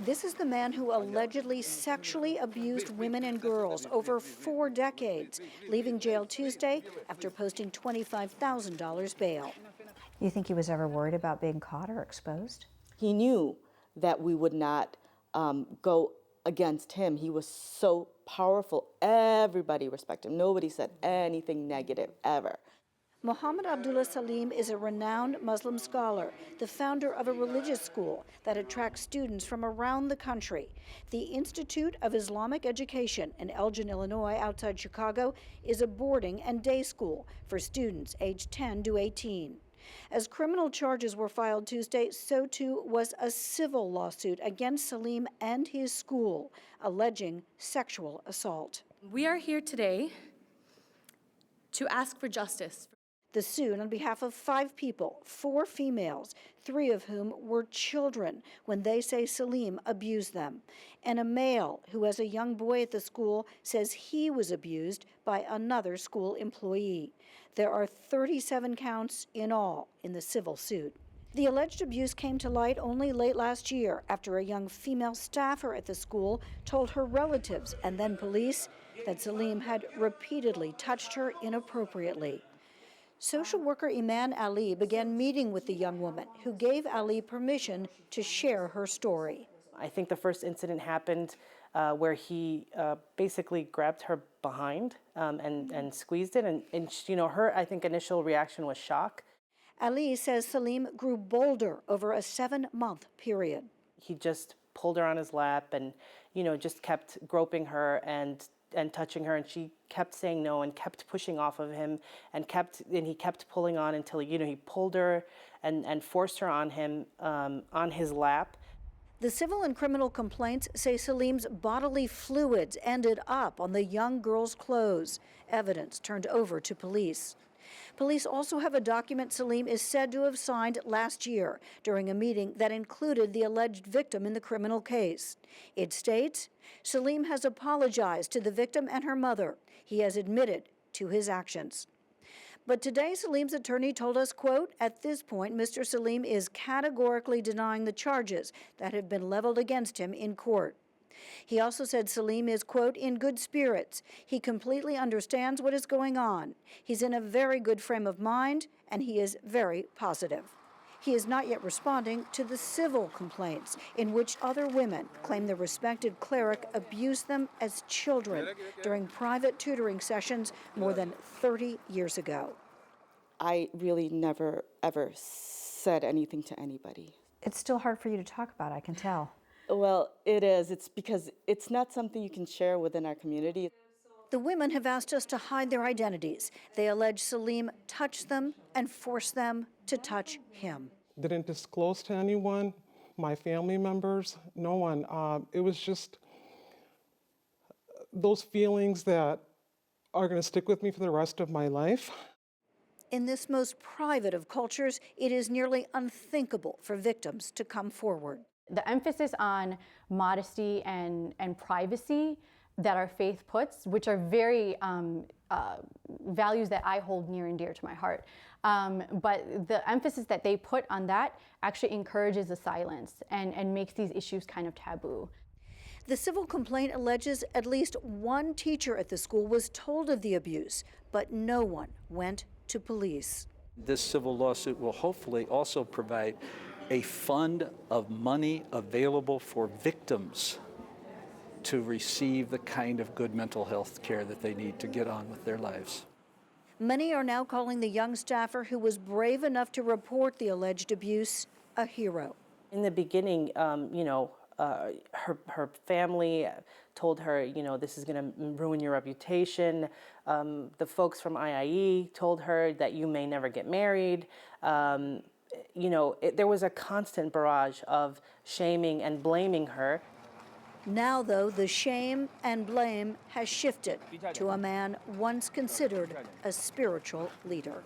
This is the man who allegedly sexually abused women and girls over 4 decades, leaving jail Tuesday after posting $25,000 bail. You think he was ever worried about being caught or exposed? He knew that we would not go against him. He was so powerful. Everybody respected him. Nobody said anything negative, ever. Mohammed Abdullah Salim is a renowned Muslim scholar, the founder of a religious school that attracts students from around the country. The Institute of Islamic Education in Elgin, Illinois, outside Chicago, is a boarding and day school for students aged 10 to 18. As criminal charges were filed Tuesday, so too was a civil lawsuit against Salim and his school, alleging sexual assault. We are here today to ask for justice. The suit on behalf of 5 people, 4 females, 3 of whom were children when they say Salim abused them, and a male who, as a young boy at the school, says he was abused by another school employee. There are 37 counts in all in the civil suit. The alleged abuse came to light only late last year after a young female staffer at the school told her relatives and then police that Salim had repeatedly touched her inappropriately. Social worker Imam Ali began meeting with the young woman, who gave Ali permission to share her story. I think the first incident happened where he basically grabbed her behind and squeezed it. And her, I think, initial reaction was shock. Ali says Salim grew bolder over a 7-month period. He just pulled her on his lap and, just kept groping her and touching her, and she kept saying no and kept pushing off of him and he kept pulling on until he pulled her and forced her on him on his lap. The civil and criminal complaints say Salim's bodily fluids ended up on the young girl's clothes. Evidence turned over to police. Police also have a document Salim is said to have signed last year during a meeting that included the alleged victim in the criminal case. It states, Salim has apologized to the victim and her mother. He has admitted to his actions. But today, Salim's attorney told us, quote, at this point, Mr. Salim is categorically denying the charges that have been leveled against him in court. He also said Salim is, quote, in good spirits. He completely understands what is going on. He's in a very good frame of mind, and he is very positive. He is not yet responding to the civil complaints in which other women claim the respected cleric abused them as children during private tutoring sessions more than 30 years ago. I really never, ever said anything to anybody. It's still hard for you to talk about, I can tell. Well, it is. It's because it's not something you can share within our community. The women have asked us to hide their identities. They allege Salim touched them and forced them to touch him. Didn't disclose to anyone, my family members, no one. It was just those feelings that are going to stick with me for the rest of my life. In this most private of cultures, it is nearly unthinkable for victims to come forward. The emphasis on modesty and privacy that our faith puts, which are very values that I hold near and dear to my heart. But the emphasis that they put on that actually encourages the silence and makes these issues kind of taboo. The civil complaint alleges at least one teacher at the school was told of the abuse, but no one went to police. This civil lawsuit will hopefully also provide a fund of money available for victims to receive the kind of good mental health care that they need to get on with their lives. Many are now calling the young staffer who was brave enough to report the alleged abuse a hero. In the beginning, her family told her, this is going to ruin your reputation. The folks from IIE told her that you may never get married. There was a constant barrage of shaming and blaming her. Now, though, the shame and blame has shifted to a man once considered a spiritual leader.